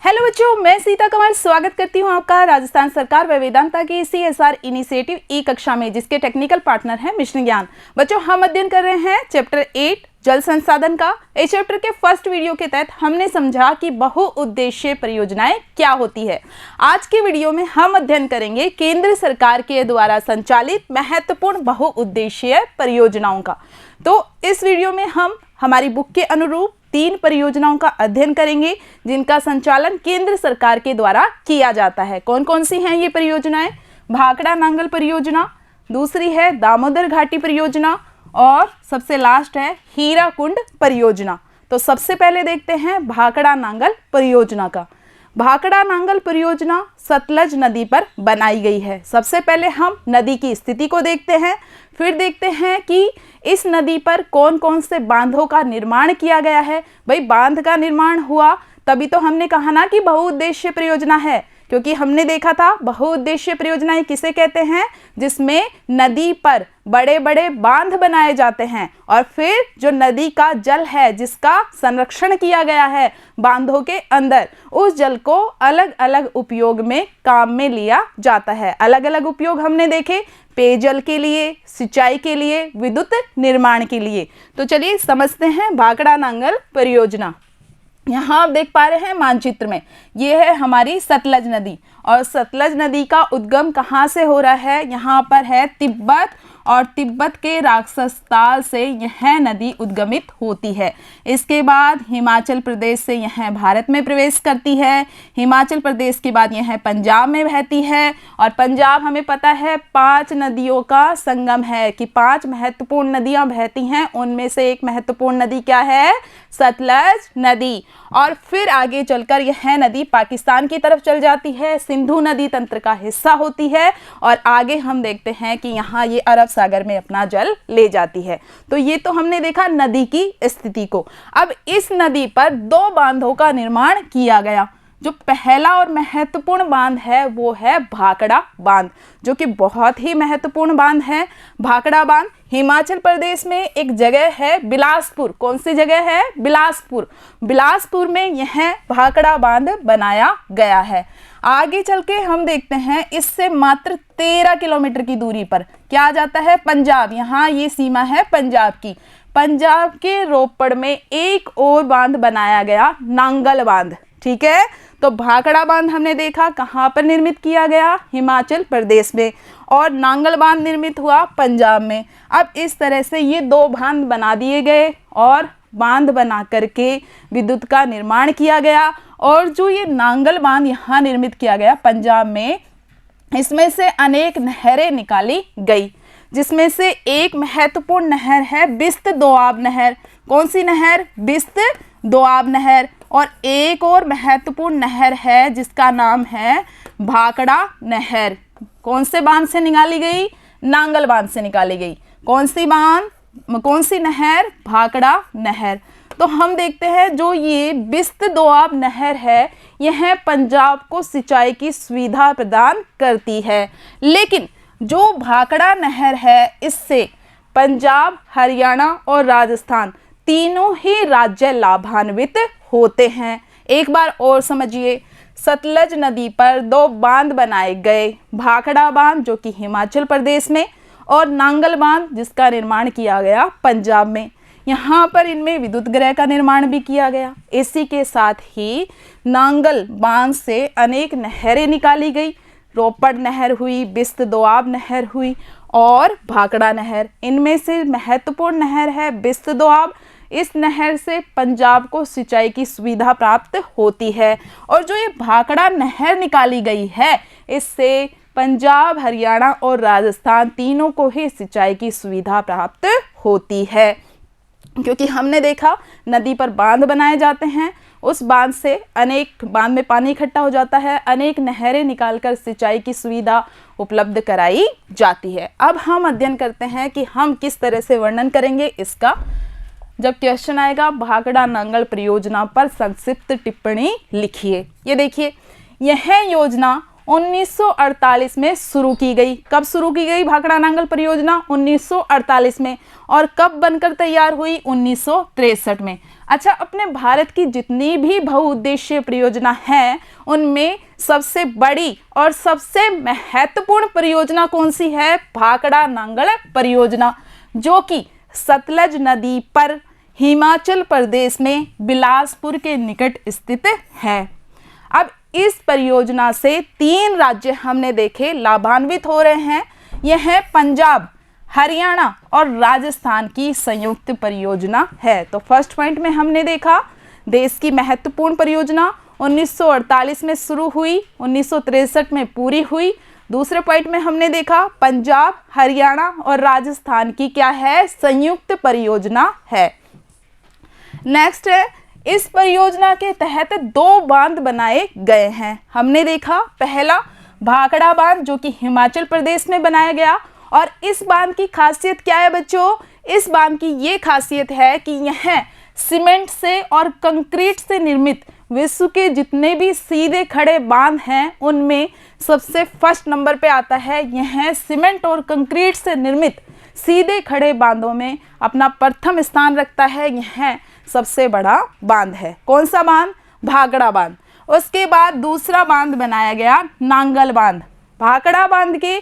Hello बच्चों, मैं सीता कमल स्वागत करती हूँ आपका राजस्थान सरकार व वेदांता की CSR इनिशिएटिव ई कक्षा में, जिसके टेक्निकल पार्टनर हैं मिशन ज्ञान। बच्चों, हम अध्ययन कर रहे हैं चैप्टर 8 जल संसाधन का। इस चैप्टर के फर्स्ट वीडियो के तहत हमने समझा कि बहुउद्देशीय परियोजनाएं क्या होती है। आज के वीडियो में हम अध्ययन करेंगे केंद्र सरकार के द्वारा संचालित महत्वपूर्ण बहुउद्देशीय परियोजनाओं का। तो इस वीडियो में हम हमारी बुक के अनुरूप 3 परियोजनाओं का अध्ययन करेंगे जिनका संचालन केंद्र सरकार के द्वारा किया जाता है। कौन कौन सी हैं ये परियोजनाएं? भाखड़ा नांगल परियोजना, दूसरी है दामोदर घाटी परियोजना और सबसे लास्ट है हीराकुंड परियोजना। तो सबसे पहले देखते हैं भाखड़ा नांगल परियोजना का। भाखड़ा नांगल परियोजना सतलज नदी पर बनाई गई है। सबसे पहले हम नदी की स्थिति को देखते हैं, फिर देखते हैं कि इस नदी पर कौन कौन से बांधों का निर्माण किया गया है। भाई, बांध का निर्माण हुआ तभी तो हमने कहा ना कि बहुउद्देशीय परियोजना है, क्योंकि हमने देखा था बहुउद्देशीय परियोजनाएं किसे कहते हैं, जिसमें नदी पर बड़े बड़े बांध बनाए जाते हैं और फिर जो नदी का जल है जिसका संरक्षण किया गया है बांधों के अंदर, उस जल को अलग अलग उपयोग में काम में लिया जाता है। अलग अलग उपयोग हमने देखे, पेयजल के लिए, सिंचाई के लिए, विद्युत निर्माण के लिए। तो चलिए समझते हैं भाखड़ा नांगल परियोजना। यहाँ आप देख पा रहे हैं मानचित्र में, ये है हमारी सतलज नदी और सतलज नदी का उद्गम कहाँ से हो रहा है? यहाँ पर है तिब्बत और तिब्बत के राक्षस ताल से यह नदी उद्गमित होती है। इसके बाद हिमाचल प्रदेश से यह भारत में प्रवेश करती है। हिमाचल प्रदेश के बाद यह पंजाब में बहती है और पंजाब हमें पता है 5 नदियों का संगम है कि 5 महत्वपूर्ण नदियां बहती हैं। उनमें से एक महत्वपूर्ण नदी क्या है? सतलज नदी। और फिर आगे चलकर यह नदी पाकिस्तान की तरफ चल जाती है, सिंधु नदी तंत्र का हिस्सा होती है और आगे हम देखते हैं कि यहाँ ये अरब सागर में अपना जल ले जाती है। तो ये तो हमने देखा नदी की स्थिति को। अब इस नदी पर 2 बांधों का निर्माण किया गया। जो पहला और महत्वपूर्ण बांध है वो है भाखड़ा बांध, जो कि बहुत ही महत्वपूर्ण बांध है। भाखड़ा बांध हिमाचल प्रदेश में एक जगह है बिलासपुर। कौन सी जगह है? बिलासपुर। बिलासपुर में यह भाखड़ा बांध बनाया गया है। आगे चल के हम देखते हैं इससे मात्र 13 किलोमीटर की दूरी पर क्या आ जाता है? पंजाब। यहाँ ये सीमा है पंजाब की। पंजाब के रोपड़ में एक और बांध बनाया गया, नांगल बांध। ठीक है, तो भाखड़ा बांध हमने देखा कहाँ पर निर्मित किया गया? हिमाचल प्रदेश में। और नांगल बांध निर्मित हुआ पंजाब में। अब इस तरह से ये 2 बांध बना दिए गए और बांध बना करके विद्युत का निर्माण किया गया। और जो ये नांगल बांध यहाँ निर्मित किया गया पंजाब में, इसमें से अनेक नहरें निकाली गई, जिसमें से एक महत्वपूर्ण नहर है बिस्त दोआब नहर। कौन सी नहर? बिस्त दोआब नहर। और एक और महत्वपूर्ण नहर है जिसका नाम है भाखड़ा नहर। कौन से बांध से निकाली गई? नांगल बांध से निकाली गई। कौन सी बांध, कौन सी नहर? भाखड़ा नहर। तो हम देखते हैं जो ये बिस्त दोआब नहर है यह पंजाब को सिंचाई की सुविधा प्रदान करती है। लेकिन जो भाखड़ा नहर है इससे पंजाब, हरियाणा और राजस्थान तीनों ही राज्य लाभान्वित होते हैं। एक बार और समझिए, सतलज नदी पर 2 बांध बनाए गए, भाखड़ा बांध जो कि हिमाचल प्रदेश में और नांगल बांध जिसका निर्माण किया गया पंजाब में। यहाँ पर इनमें विद्युत गृह का निर्माण भी किया गया। इसी के साथ ही नांगल बांध से अनेक नहरें निकाली गई। रोपड़ नहर हुई, बिस्त दोआब नहर हुई और भाखड़ा नहर। इनमें से महत्वपूर्ण नहर है बिस्त दोआब। इस नहर से पंजाब को सिंचाई की सुविधा प्राप्त होती है। और जो ये भाखड़ा नहर निकाली गई है इससे पंजाब, हरियाणा और राजस्थान तीनों को ही सिंचाई की सुविधा प्राप्त होती है। क्योंकि हमने देखा नदी पर बांध बनाए जाते हैं, उस बांध से अनेक बांध में पानी इकट्ठा हो जाता है, अनेक नहरें निकालकर सिंचाई की सुविधा उपलब्ध कराई जाती है। अब हम अध्ययन करते हैं कि हम किस तरह से वर्णन करेंगे इसका। जब क्वेश्चन आएगा भाखड़ा नांगल परियोजना पर संक्षिप्त टिप्पणी लिखिए। ये देखिए, यह योजना 1948 में शुरू की गई। कब शुरू की गई भाखड़ा नांगल परियोजना? 1948 में। और कब बनकर तैयार हुई? 1963 में। अच्छा, अपने भारत की जितनी भी बहुउद्देशीय परियोजना है उनमें सबसे बड़ी और सबसे महत्वपूर्ण परियोजना कौन सी है? भाखड़ा नांगल परियोजना, जो कि सतलज नदी पर हिमाचल प्रदेश में बिलासपुर के निकट स्थित है। अब इस परियोजना से 3 राज्य हमने देखे लाभान्वित हो रहे हैं। यह है पंजाब, हरियाणा और राजस्थान की संयुक्त परियोजना है। तो फर्स्ट पॉइंट में हमने देखा देश की महत्वपूर्ण परियोजना 1948 में शुरू हुई, 1963 में पूरी हुई। दूसरे पॉइंट में हमने देखा पंजाब, हरियाणा और राजस्थान की क्या है? संयुक्त परियोजना है। नेक्स्ट है, इस परियोजना के तहत 2 बांध बनाए गए हैं। हमने देखा पहला भाखड़ा बांध, जो कि हिमाचल प्रदेश में बनाया गया। और इस बांध की खासियत क्या है बच्चों? इस बांध की ये खासियत है कि यह सीमेंट से और कंक्रीट से निर्मित विश्व के जितने भी सीधे खड़े बांध हैं उनमें सबसे फर्स्ट नंबर पे आता है। यह सीमेंट और कंक्रीट से निर्मित सीधे खड़े बांधों में अपना प्रथम स्थान रखता है। यह सबसे बड़ा बांध है। कौन सा बांध? भाखड़ा बांध। उसके बाद दूसरा बांध बनाया गया नांगल बांध। भाखड़ा बांध के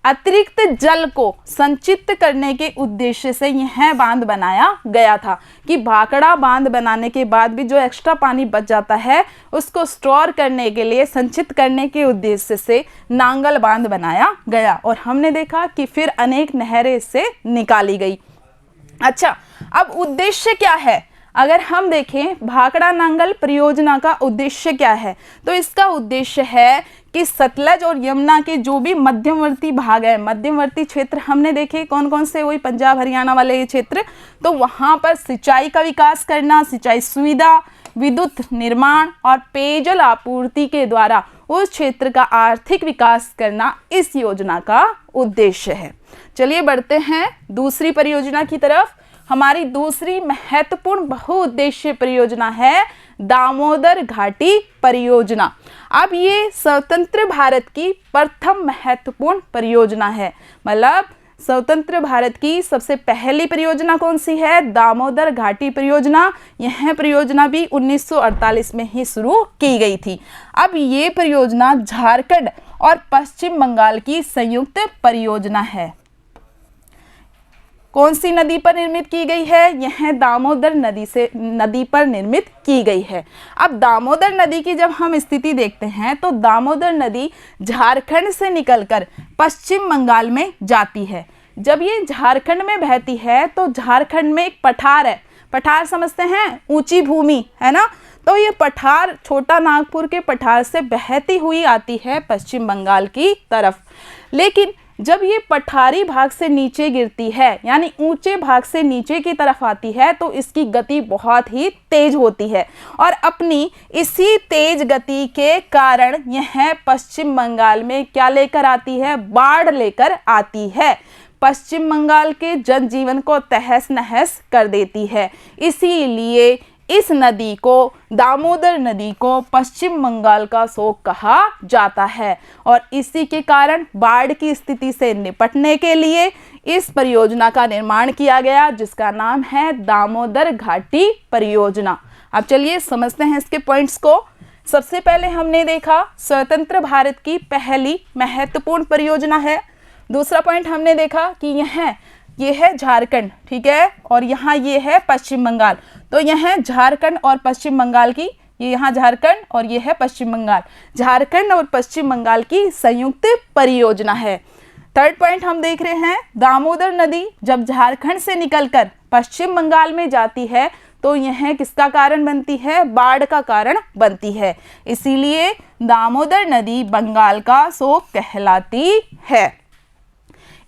अतिरिक्त जल को संचित करने के उद्देश्य से यह बांध बनाया गया था कि भाखड़ा बांध बनाने के बाद भी जो एक्स्ट्रा पानी बच जाता है उसको स्टोर करने के लिए, संचित करने के उद्देश्य से नांगल बांध बनाया गया। और हमने देखा कि फिर अनेक नहरें इससे निकाली गई। अच्छा, अब उद्देश्य क्या है? अगर हम देखें भाखड़ा नांगल परियोजना का उद्देश्य क्या है, तो इसका उद्देश्य है कि सतलज और यमुना के जो भी मध्यवर्ती भाग है, मध्यवर्ती क्षेत्र हमने देखे कौन कौन से, वही पंजाब हरियाणा वाले क्षेत्र, तो वहाँ पर सिंचाई का विकास करना, सिंचाई सुविधा, विद्युत निर्माण और पेयजल आपूर्ति के द्वारा उस क्षेत्र का आर्थिक विकास करना इस योजना का उद्देश्य है। चलिए बढ़ते हैं दूसरी परियोजना की तरफ। हमारी दूसरी महत्वपूर्ण बहुउद्देशीय परियोजना है दामोदर घाटी परियोजना। अब ये स्वतंत्र भारत की प्रथम महत्वपूर्ण परियोजना है। मतलब स्वतंत्र भारत की सबसे पहली परियोजना कौन सी है? दामोदर घाटी परियोजना। यह परियोजना भी 1948 में ही शुरू की गई थी। अब ये परियोजना झारखंड और पश्चिम बंगाल की संयुक्त परियोजना है। कौन सी नदी पर निर्मित की गई है? यह दामोदर नदी पर निर्मित की गई है। अब दामोदर नदी की जब हम स्थिति देखते हैं तो दामोदर नदी झारखंड से निकलकर पश्चिम बंगाल में जाती है। जब ये झारखंड में बहती है तो झारखंड में एक पठार है। पठार समझते हैं? ऊंची भूमि है ना। तो ये पठार छोटा नागपुर के पठार से बहती हुई आती है पश्चिम बंगाल की तरफ। लेकिन जब ये पठारी भाग से नीचे गिरती है, यानी ऊंचे भाग से नीचे की तरफ आती है, तो इसकी गति बहुत ही तेज होती है। और अपनी इसी तेज गति के कारण यह पश्चिम बंगाल में क्या लेकर आती है? बाढ़ लेकर आती है। पश्चिम बंगाल के जनजीवन को तहस नहस कर देती है। इसीलिए इस नदी को, दामोदर नदी को पश्चिम बंगाल का शोक कहा जाता है। और इसी के कारण बाढ़ की स्थिति से निपटने के लिए इस परियोजना का निर्माण किया गया, जिसका नाम है दामोदर घाटी परियोजना। अब चलिए समझते हैं इसके पॉइंट्स को। सबसे पहले हमने देखा स्वतंत्र भारत की पहली महत्वपूर्ण परियोजना है। दूसरा पॉइंट हमने देखा कि ये है झारखंड, ठीक है, और यहाँ ये है पश्चिम बंगाल। तो यह झारखंड और पश्चिम बंगाल की, ये यहाँ झारखंड और ये है पश्चिम बंगाल, झारखंड और पश्चिम बंगाल की संयुक्त परियोजना है। थर्ड पॉइंट हम देख रहे हैं, दामोदर नदी जब झारखंड से निकलकर पश्चिम बंगाल में जाती है तो यह किसका कारण बनती है? बाढ़ का कारण बनती है। इसीलिए दामोदर नदी बंगाल का शोक कहलाती है।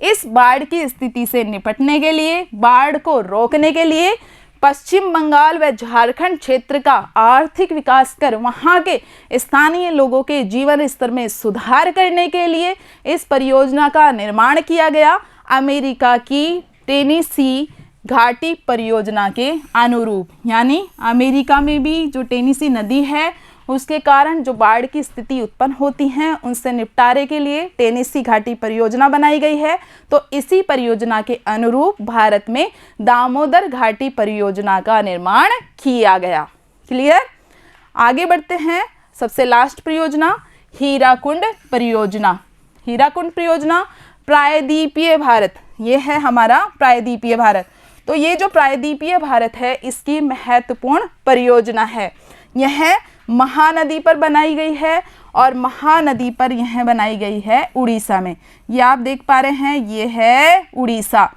इस बाढ़ की स्थिति से निपटने के लिए, बाढ़ को रोकने के लिए पश्चिम बंगाल व झारखंड क्षेत्र का आर्थिक विकास कर वहां के स्थानीय लोगों के जीवन स्तर में सुधार करने के लिए इस परियोजना का निर्माण किया गया, अमेरिका की टेनेसी घाटी परियोजना के अनुरूप। यानी अमेरिका में भी जो टेनेसी नदी है उसके कारण जो बाढ़ की स्थिति उत्पन्न होती हैं उनसे निपटारे के लिए टेनेसी घाटी परियोजना बनाई गई है। तो इसी परियोजना के अनुरूप भारत में दामोदर घाटी परियोजना का निर्माण किया गया। क्लियर? आगे बढ़ते हैं। सबसे लास्ट परियोजना हीराकुंड परियोजना। हीराकुंड परियोजना प्रायद्वीपीय भारत, ये है हमारा प्रायद्वीपीय भारत। तो ये जो प्रायद्वीपीय भारत है इसकी महत्वपूर्ण परियोजना है। यह महानदी पर बनाई गई है और महानदी पर यह बनाई गई है उड़ीसा में। ये आप देख पा रहे हैं, ये है उड़ीसा।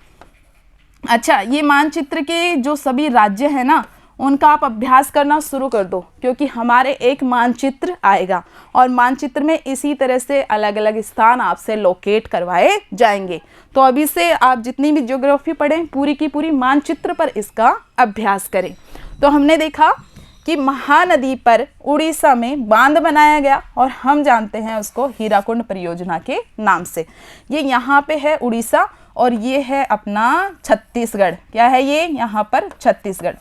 अच्छा, ये मानचित्र के जो सभी राज्य हैं ना उनका आप अभ्यास करना शुरू कर दो, क्योंकि हमारे एक मानचित्र आएगा और मानचित्र में इसी तरह से अलग अलग स्थान आपसे लोकेट करवाए जाएंगे। तो अभी से आप जितनी भी ज्योग्राफी पढ़ें पूरी की पूरी मानचित्र पर इसका अभ्यास करें। तो हमने देखा कि महानदी पर उड़ीसा में बांध बनाया गया और हम जानते हैं उसको हीराकुंड परियोजना के नाम से। ये यहाँ पे है उड़ीसा और ये है अपना छत्तीसगढ़। क्या है ये? यहाँ पर छत्तीसगढ़।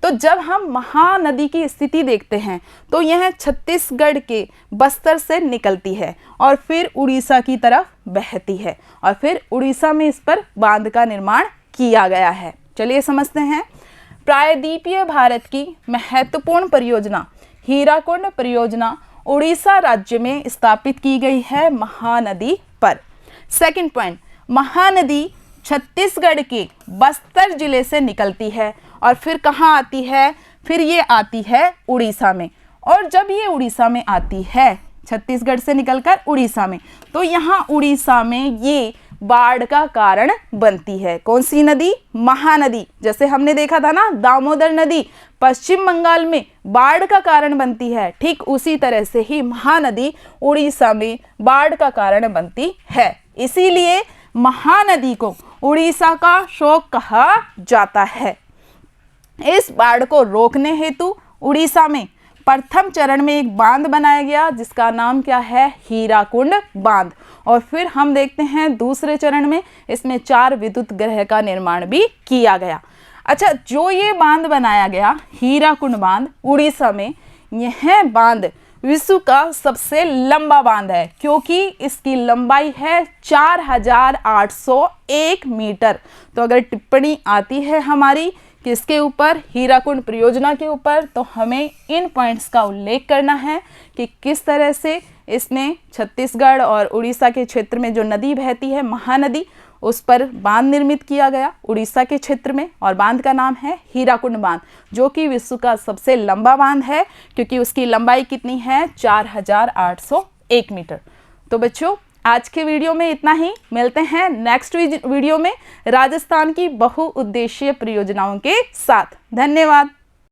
तो जब हम महानदी की स्थिति देखते हैं तो यह छत्तीसगढ़ के बस्तर से निकलती है और फिर उड़ीसा की तरफ बहती है और फिर उड़ीसा में इस पर बांध का निर्माण किया गया है। चलिए समझते हैं। प्रायद्वीपीय भारत की महत्वपूर्ण परियोजना हीराकुंड परियोजना उड़ीसा राज्य में स्थापित की गई है महानदी पर। सेकंड पॉइंट, महानदी छत्तीसगढ़ के बस्तर जिले से निकलती है और फिर कहाँ आती है? फिर ये आती है उड़ीसा में। और जब ये उड़ीसा में आती है, छत्तीसगढ़ से निकलकर उड़ीसा में, तो यहाँ उड़ीसा में ये बाढ़ का कारण बनती है। कौन सी नदी? महानदी। जैसे हमने देखा था ना, दामोदर नदी पश्चिम बंगाल में बाढ़ का कारण बनती है, ठीक उसी तरह से ही महानदी उड़ीसा में बाढ़ का कारण बनती है। इसीलिए महानदी को उड़ीसा का शोक कहा जाता है। इस बाढ़ को रोकने हेतु उड़ीसा में प्रथम चरण में एक बांध बनाया गया जिसका नाम क्या है? हीराकुंड बांध। और फिर हम देखते हैं दूसरे चरण में इसमें 4 विद्युत गृह का निर्माण भी किया गया। अच्छा, जो ये बांध बनाया गया हीराकुंड बांध उड़ीसा में, यह बांध विश्व का सबसे लंबा बांध है क्योंकि इसकी लंबाई है 4801 मीटर। तो अगर टिप्पणी आती है हमारी किसके ऊपर? हीराकुंड परियोजना के ऊपर, तो हमें इन पॉइंट्स का उल्लेख करना है कि किस तरह से इसने छत्तीसगढ़ और उड़ीसा के क्षेत्र में जो नदी बहती है महानदी, उस पर बांध निर्मित किया गया उड़ीसा के क्षेत्र में और बांध का नाम है हीराकुंड बांध, जो कि विश्व का सबसे लंबा बांध है क्योंकि उसकी लंबाई कितनी है? 4801 मीटर। तो बच्चों, आज के वीडियो में इतना ही। मिलते हैं नेक्स्ट वीडियो में राजस्थान की बहुउद्देशीय परियोजनाओं के साथ। धन्यवाद।